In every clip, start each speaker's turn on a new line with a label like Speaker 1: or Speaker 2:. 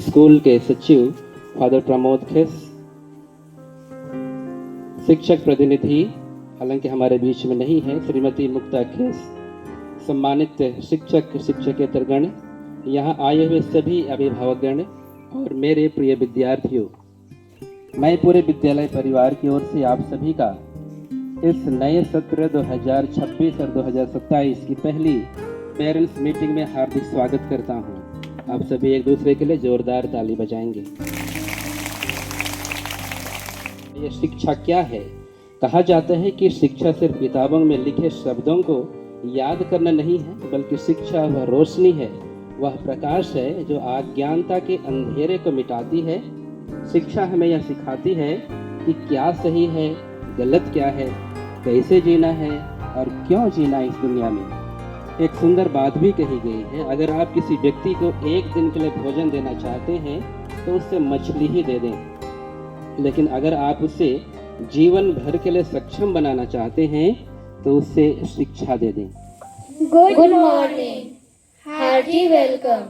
Speaker 1: School के सचिव father Pramod खेस, शिक्षक प्रतिनिधि हालांकि हमारे बीच में नहीं है श्रीमती मुक्ता खेस, सम्मानित शिक्षक शिक्षकेतरगण, यहाँ आए हुए सभी अभिभावकगण और मेरे प्रिय विद्यार्थियों, मैं पूरे विद्यालय परिवार की ओर से आप सभी का इस नए सत्र 2026 और 2027 की पहली पेरेंट्स मीटिंग में हार्दिक स्वागत करता हूं। आप सभी एक दूसरे के लिए जोरदार ताली बजाएंगे। ये शिक्षा क्या है? कहा जाता है कि शिक्षा सिर्फ किताबों में लिखे शब्दों को याद करना नहीं है, बल्कि शिक्षा वह रोशनी है, वह प्रकाश है जो अज्ञानता के अंधेरे को मिटाती है। शिक्षा हमें यह सिखाती है कि क्या सही है, गलत क्या है, कैसे जीना है और क्यों जीना इस दुनिया में। एक सुंदर बात भी कही गई है, अगर आप किसी व्यक्ति को एक दिन के लिए भोजन देना चाहते हैं तो उससे मछली ही दे दें, लेकिन अगर आप उसे जीवन भर के लिए सक्षम बनाना चाहते हैं तो उससे शिक्षा दे दें।
Speaker 2: Good morning, hearty welcome.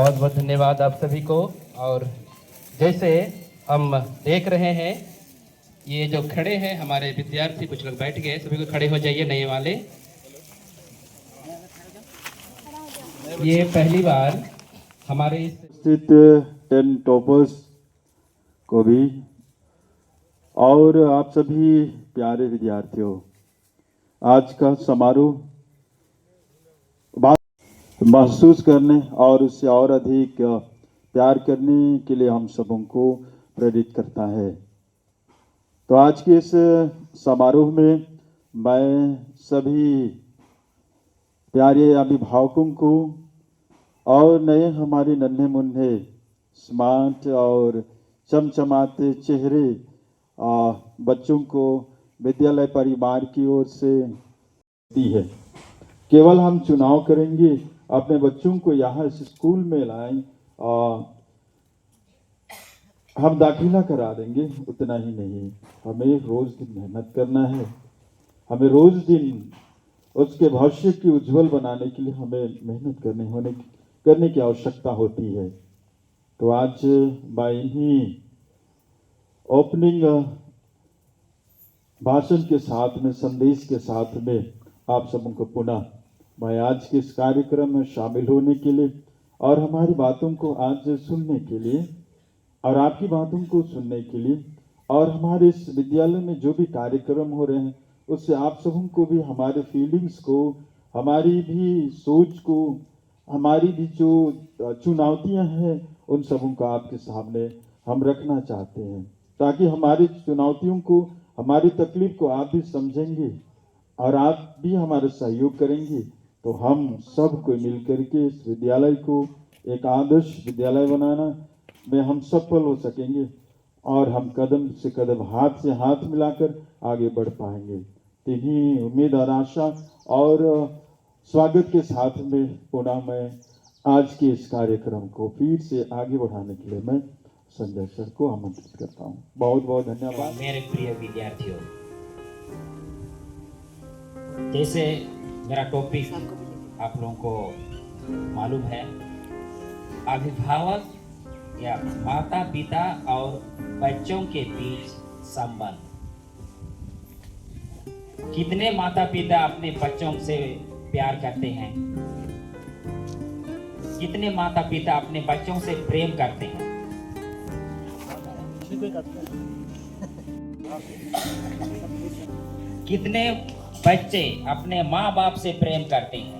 Speaker 1: बहुत बहुत धन्यवाद आप सभी को। और जैसे हम देख रहे हैं, ये जो खड़े हैं हमारे विद्यार्थी, कुछ लोग बैठ गए, सभी को खड़े हो जाइए नए वाले। ये पहली बार हमारे
Speaker 3: स्थित 10 टॉपर्स को भी और आप सभी प्यारे विद्यार्थियों, आज का समारोह महसूस करने और उससे और अधिक प्यार करने के लिए हम सबों को प्रेरित करता है। तो आज के इस समारोह में मैं सभी प्यारे अभिभावकों को और नए हमारे नन्हे मुन्ने स्मार्ट और चमचमाते चेहरे बच्चों को विद्यालय परिवार की ओर से दी है। केवल हम चुनाव करेंगे, अपने बच्चों को यहाँ इस स्कूल में लाएं और हम दाखिला करा देंगे, उतना ही नहीं, हमें रोज दिन मेहनत करना है। हमें रोज दिन उसके भविष्य की उज्जवल बनाने के लिए हमें मेहनत करने की आवश्यकता होती है। तो आज मैं इन्हीं ओपनिंग भाषण के साथ में, संदेश के साथ में आप सबों को पुनः मैं आज के इस कार्यक्रम में शामिल होने के लिए और हमारी बातों को आज सुनने के लिए और आपकी बातों को सुनने के लिए और हमारे इस विद्यालय में जो भी कार्यक्रम हो रहे हैं उससे आप सबों को भी हमारे फीलिंग्स को, हमारी भी सोच को, हमारी भी जो चुनौतियां हैं उन सबों को आपके सामने हम रखना चाहते हैं, ताकि हमारी चुनौतियों को, हमारी तकलीफ को आप भी समझेंगे और आप भी हमारा सहयोग करेंगे। तो हम सब को मिलकर के इस विद्यालय को एक आदर्श विद्यालय बनाना में हम सफल हो सकेंगे और हम कदम से कदम, हाथ से हाथ मिलाकर आगे बढ़ पाएंगे। इन्हीं उम्मीद और आशा और स्वागत के साथ में पुनः मैं आज के इस कार्यक्रम को फिर से आगे बढ़ाने के लिए मैं संजय सर को आमंत्रित करता हूँ। बहुत बहुत धन्यवाद।
Speaker 4: मेरे प्रिय विद्यार्थियों, जैसे मेरा टॉपिक आप लोगों को मालूम है, अभिभावक या माता पिता और बच्चों के बीच संबंध। कितने माता पिता अपने बच्चों से प्यार करते हैं? कितने माता पिता अपने बच्चों से प्रेम करते हैं? कितने बच्चे अपने माँ बाप से प्रेम करते हैं?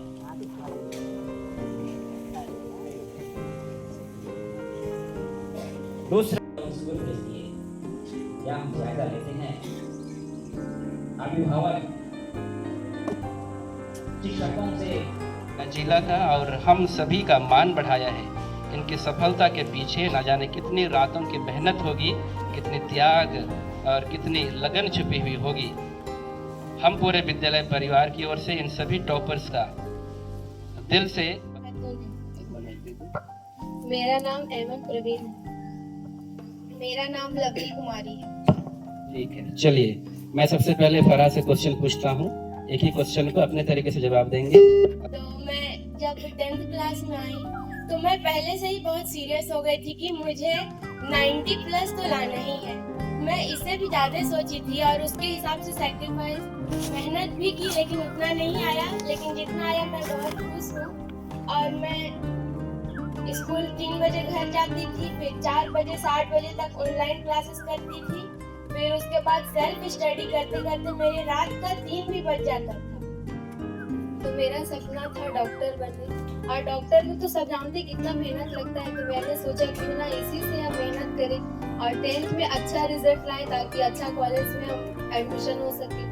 Speaker 4: दूसरा, स्कूल भेजती है क्या हम जायजा लेते हैं? अभिभावक शिक्षकों से
Speaker 1: जिला का और हम सभी का मान बढ़ाया है। इनकी सफलता के पीछे न जाने कितनी रातों की मेहनत होगी, कितनी त्याग और कितनी लगन छुपी हुई होगी। हम पूरे विद्यालय परिवार की ओर से इन सभी टॉपर्स का दिल से।
Speaker 2: मेरा नाम एमन प्रवीण है। मेरा नाम लवली कुमारी है।
Speaker 1: ठीक है, चलिए मैं सबसे पहले फराह से क्वेश्चन पूछता हूँ। एक ही क्वेश्चन को अपने तरीके से जवाब देंगे।
Speaker 2: तो मैं जब 10th क्लास में आई तो मैं पहले से ही बहुत सीरियस हो गई थी कि मुझे 90 प्लस तो लाना ही है। मैं इससे भी ज़्यादा सोची थी और उसके हिसाब से सैक्रिफाइस मेहनत भी की, लेकिन उतना नहीं आया। लेकिन जितना आया मैं बहुत खुश हूँ। और मैं स्कूल 3 बजे घर जाती थी, फिर 4 बजे 7 बजे तक ऑनलाइन क्लासेस करती थी। फिर उसके बाद सेल्फ स्टडी करते करते मेरे रात का 3 भी बज जाता था। तो मेरा सपना था डॉक्टर बनने, और डॉक्टर में तो सब जानते कितना मेहनत लगता है। तो मैंने सोचा क्यों ना इसी से हम मेहनत करें और 10th में अच्छा रिजल्ट लाएं, ताकि अच्छा कॉलेज में हम एडमिशन हो सके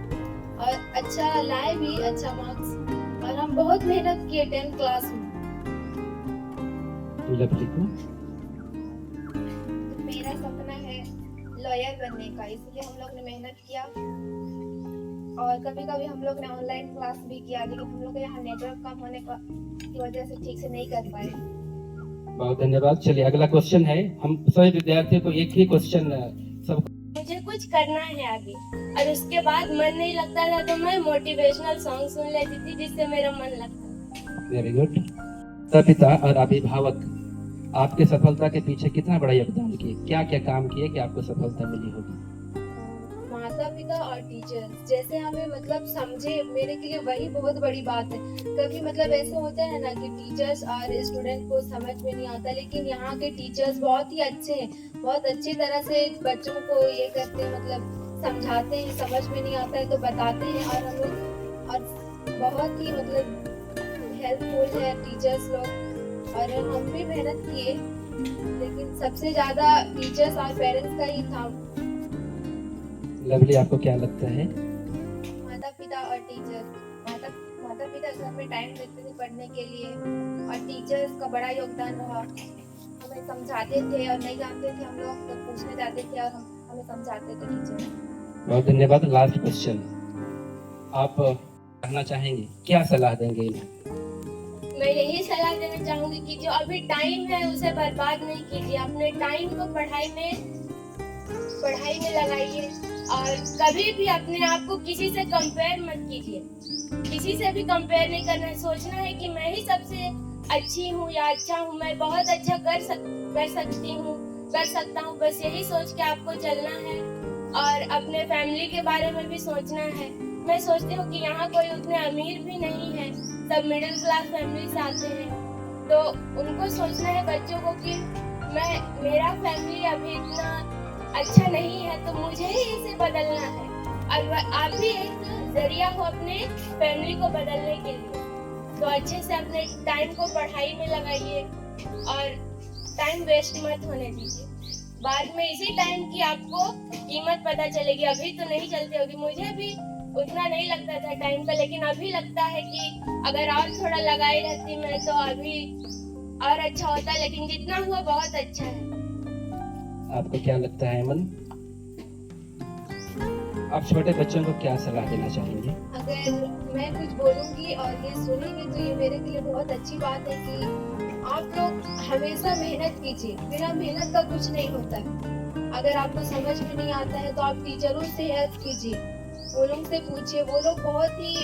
Speaker 2: और अच्छा लाए भी, अच्छा मार्क्स। और हम बहुत मेहनत किए 10th क्लास में। मेरा सपना है लॉयर बनने का, इसलिए हम लोग ने मेहनत किया। और कभी कभी हम लोग ने ऑनलाइन क्लास भी किया, लेकिन हम लोग यहाँ नेटवर्क कम होने की वजह से ठीक से नहीं कर पाए।
Speaker 1: बहुत धन्यवाद। चलिए अगला क्वेश्चन है। हम सभी विद्यार्थियों को एक ही क्वेश्चन सब।
Speaker 2: मुझे कुछ करना है आगे, और उसके बाद मन नहीं लगता था तो मैं मोटिवेशनल सॉन्ग सुन लेती थी, जिससे मेरा मन लगता।
Speaker 1: Very good. पिता और अभिभावक आपके सफलता के पीछे कितना बड़ा योगदान किए, क्या क्या काम किए कि आपको सफलता मिली होगी?
Speaker 5: माता पिता और टीचर जैसे हमें मतलब समझे, मेरे के लिए वही बहुत बड़ी बात है। कभी मतलब ऐसे होता है ना कि टीचर्स और स्टूडेंट को समझ में नहीं आता, लेकिन यहाँ के टीचर्स बहुत ही अच्छे हैं, बहुत अच्छी तरह से बच्चों को ये करते हैं, मतलब समझाते हैं, समझ में नहीं आता है तो बताते हैं। और हम लोग और बहुत ही मतलब हेल्पफुल है टीचर्स लोग। और हम भी मेहनत किए, लेकिन सबसे ज्यादा टीचर्स और पेरेंट्स का ही था।
Speaker 1: लवली, आपको क्या लगता है?
Speaker 5: माता पिता और टीचर। माता पिता घर में टाइम देते थे पढ़ने के लिए, और टीचर्स का बड़ा योगदान रहा। हमें समझाते थे और नहीं जानते थे हम लोग तो पूछने जाते थे और हमें समझाते थे टीचर।
Speaker 1: बहुत धन्यवाद। लास्ट क्वेश्चन, आप कहना चाहेंगे, क्या सलाह देंगे इन्हें?
Speaker 2: मैं यही सलाह देना चाहूंगी कि जो अभी टाइम है उसे बर्बाद नहीं कीजिए, अपने टाइम को पढ़ाई में लगाइए। और कभी भी अपने आप को किसी से कंपेयर मत कीजिए, किसी से भी कंपेयर नहीं करना है। सोचना है कि मैं ही सबसे अच्छी हूँ या अच्छा हूँ, मैं बहुत अच्छा कर सकता हूँ, बस यही सोच के आपको चलना है। और अपने फैमिली के बारे में भी सोचना है। मैं सोचती हूँ कि यहाँ कोई उतने अमीर भी नहीं है, सब मिडिल क्लास फैमिली से आते हैं, तो उनको सोचना है बच्चों को कि मेरा फैमिली अभी इतना अच्छा नहीं है तो मुझे ही इसे बदलना है। और आप भी एक जरिया हो अपने फैमिली को बदलने के लिए। तो अच्छे से अपने टाइम को पढ़ाई में लगाइए और टाइम वेस्ट मत होने दीजिए। बाद में इसी टाइम की आपको कीमत पता चलेगी, अभी तो नहीं चलती होगी। मुझे भी उतना नहीं लगता था टाइम का, लेकिन अभी लगता है कि अगर और थोड़ा लगाई रहती मैं तो अभी और अच्छा होता, लेकिन जितना हुआ बहुत अच्छा है।
Speaker 1: आपको क्या लगता है अमन? आप छोटे बच्चों को क्या सलाह देना चाहेंगे?
Speaker 5: अगर मैं कुछ बोलूंगी और ये सुनेंगे तो ये मेरे के लिए बहुत अच्छी बात है कि आप लोग हमेशा मेहनत कीजिए, बिना मेहनत का कुछ नहीं होता है। अगर आपको समझ में नहीं आता है तो आप टीचरों से हेल्प कीजिए, वो लोग से पूछिए, वो लोग बहुत ही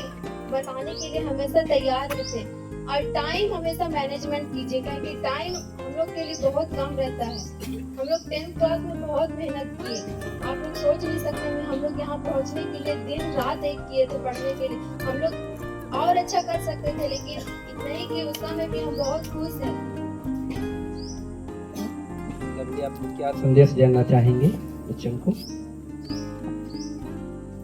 Speaker 5: बताने के लिए हमेशा तैयार रहते हैं। और टाइम हमेशा मैनेजमेंट कीजिए, क्योंकि टाइम हम लोग के लिए बहुत कम रहता है। हम लोग 10th क्लास में बहुत मेहनत किए, आप लोग सोच नहीं सकते हैं। हम लोग यहाँ पहुँचने के लिए दिन रात एक किए थे पढ़ने के लिए। हम लोग और अच्छा कर सकते थे, लेकिन इतना ही कि उस समय भी हम बहुत खुश हैं।
Speaker 1: लवली, आप क्या संदेश देना चाहेंगे बच्चों को?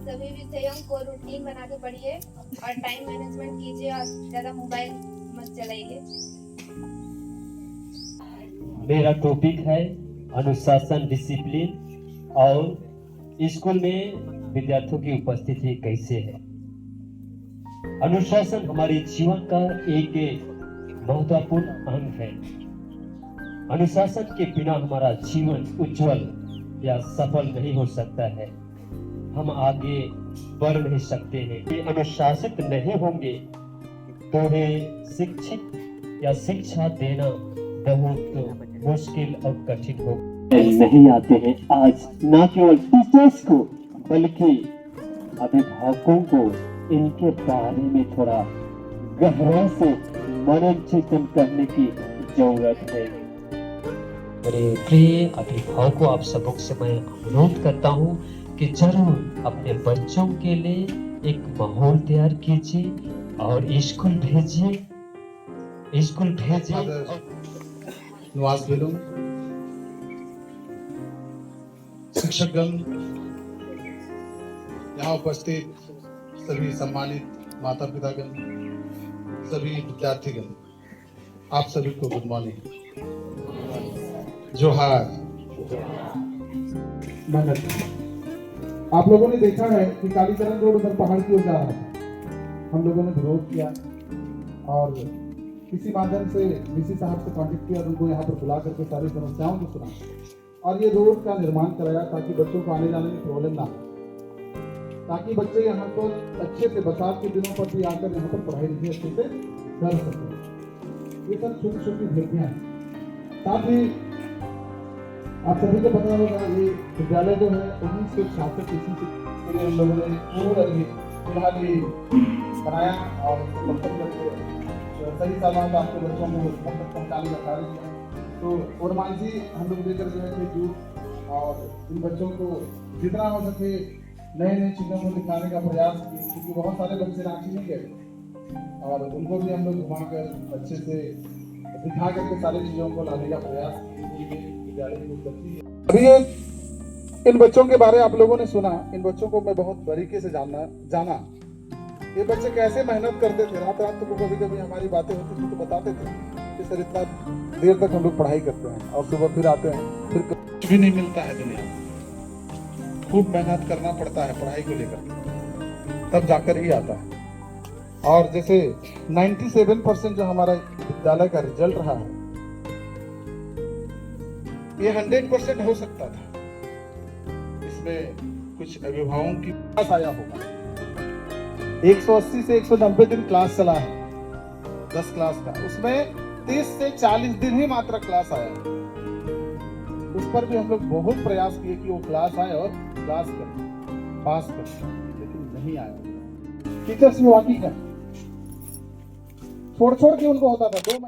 Speaker 5: सभी विषयों को रूटीन बना के पढ़िए और टाइम मैनेजमेंट कीजिए और ज़्यादा मोबाइल मत चलाइए।
Speaker 6: मेरा टॉपिक है अनुशासन, डिसिप्लिन और स्कूल में विद्यार्थियों की उपस्थिति कैसे है। अनुशासन हमारे जीवन का एक महत्वपूर्ण अंग है। अनुशासन के बिना हमारा जीवन उज्जवल या सफल नहीं हो सकता है, हम आगे बढ़ नहीं सकते हैं। ये अनुशासित नहीं होंगे तो शिक्षित या शिक्षा देना बहुत मुश्किल और कठिन हो नहीं आते हैं। आज न केवल टीचर्स को बल्कि अभिभावकों को इनके बारे में थोड़ा गहराई से मनन चिंतन करने की जरूरत है। मेरे प्रिय अभिभावकों, आप सबों से मैं अनुरोध करता हूँ कि जरूर अपने बच्चों के लिए एक माहौल तैयार कीजिए और स्कूल भेजिए।
Speaker 7: नवाज बेगम, शिक्षकगण, यहाँ उपस्थित सभी सम्मानित माता पितागण, सभी विद्यार्थीगण, आप सभी को गुड मॉर्निंग, जोहार।
Speaker 8: आप लोगों ने देखा है कि कालीचरण रोड उधर पहाड़ की ओर जा रहा था, हम लोगों ने विरोध किया और किसी माध्यम से डीसी साहब से कांटेक्ट किया और उनको यहाँ पर बुला करके सारी समस्याओं को सुना और ये रोड का निर्माण कराया ताकि बच्चों को आने जाने में प्रॉब्लम ना हो, ताकि बच्चे यहाँ पर अच्छे से बरसात के दिनों पर भी आकर यहाँ पर पढ़ाई लिखाई अच्छे से कर सकें। ये सब छोटी छोटी भेदियाँ हैं। साथ ही आप सभी को पता होगा ये विद्यालय जो है 1966 ईस्वी के लिए हम लोगों ने फिलहाल बनाया और उसको बच्चों करके सही सलामत आपके बच्चों को तक पहुँचाने का कार्य किया। तो उर्मांसी हम लोग लेकर जो है कि जूट और इन बच्चों को जितना हो सके नई नई चीज़ों को दिखाने का प्रयास किए, क्योंकि बहुत सारे बच्चे रांची नहीं गए और उनको भी हम लोग घुमाकर अच्छे से दिखा करके सारी चीज़ों को लाने का प्रयास किए। विद्यालय की उपलब्धि है। अभी ये इन बच्चों के बारे आप लोगों ने सुना, इन बच्चों को मैं बहुत बारीकी से जाना ये बच्चे कैसे मेहनत करते थे। रात रात को कभी कभी हमारी बातें होती थी तो बताते थे कि सर इतना देर तक हम लोग पढ़ाई करते हैं और सुबह फिर आते हैं, फिर कुछ भी नहीं मिलता है दुनिया में। खूब मेहनत करना पड़ता है पढ़ाई को लेकर, तब जाकर ही आता है। और जैसे 97% जो हमारा विद्यालय का रिजल्ट रहा है, ये 100% हो सकता था। इसमें कुछ अभिभावकों की क्लास आया होगा, 180 से 190 दिन क्लास चला है 10 क्लास का, उसमें 30 से 40 दिन ही मात्र क्लास आया है। उस पर भी हम लोग बहुत प्रयास किए कि वो क्लास आए और क्लास करें, पास करें, लेकिन नहीं आया। टीचर्स में वाकई का छोड़ छोड़ के उनको होता था 2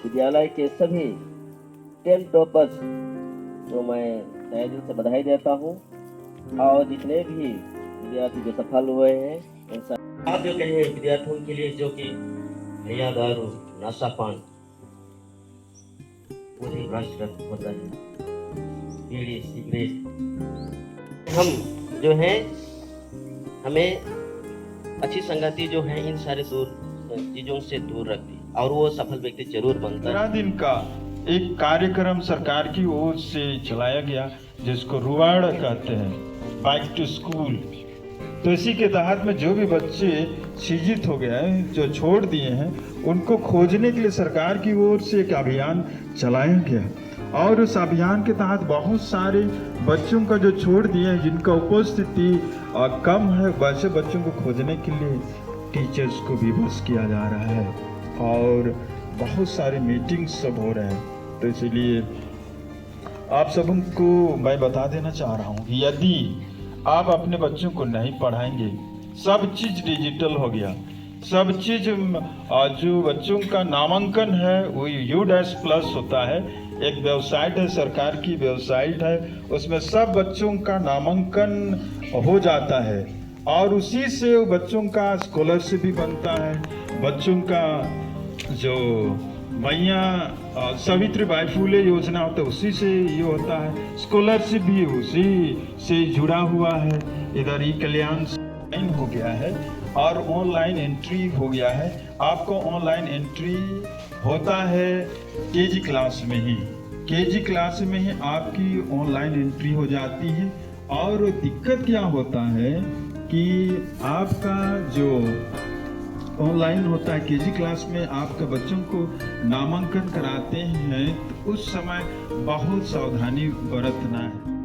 Speaker 9: विद्यालय के सभी 10 टॉपर्स को मैं तहे दिल से बधाई देता हूँ और जितने भी विद्यार्थी जो सफल हुए हैं उन सब आप जो कहे विद्यार्थियों के लिए जो कि नया दारू नशा पान पूरी भ्रष्ट होता है, बीड़ी सिगरेट, हम जो है हमें अच्छी संगति जो है इन सारे चीजों से दूर रखती और वो सफल व्यक्ति जरूर बनता है।
Speaker 3: 15 दिन का एक कार्यक्रम सरकार की ओर से चलाया गया जिसको रुवाड़ कहते हैं, बैक टू स्कूल। तो इसी के तहत में जो भी बच्चे शिक्षित हो गए हैं, जो छोड़ दिए हैं, उनको खोजने के लिए सरकार की ओर से एक अभियान चलाया गया और उस अभियान के तहत बहुत सारे बच्चों का जो छोड़ दिए हैं, जिनका उपस्थिति कम है, वैसे बच्चों को खोजने के लिए टीचर्स को विवश किया जा रहा है और बहुत सारे मीटिंग्स सब हो रहे हैं। तो इसलिए आप सबको मैं बता देना चाह रहा हूँ कि यदि आप अपने बच्चों को नहीं पढ़ाएंगे, सब चीज़ डिजिटल हो गया, सब चीज जो बच्चों का नामांकन है वो U-+ होता है। एक वेबसाइट है, सरकार की वेबसाइट है, उसमें सब बच्चों का नामांकन हो जाता है और उसी से बच्चों का स्कॉलरशिप भी बनता है। बच्चों का जो मैया सावित्रीबाई फुले योजना होता है उसी से ये होता है, स्कॉलरशिप भी उसी से जुड़ा हुआ है। इधर ई कल्याण हो गया है और ऑनलाइन एंट्री हो गया है। आपको ऑनलाइन एंट्री होता है केजी क्लास में ही, केजी क्लास में ही आपकी ऑनलाइन एंट्री हो जाती है। और दिक्कत क्या होता है कि आपका जो ऑनलाइन होता है केजी क्लास में, आपके बच्चों को नामांकन कराते हैं तो उस समय बहुत सावधानी बरतना है।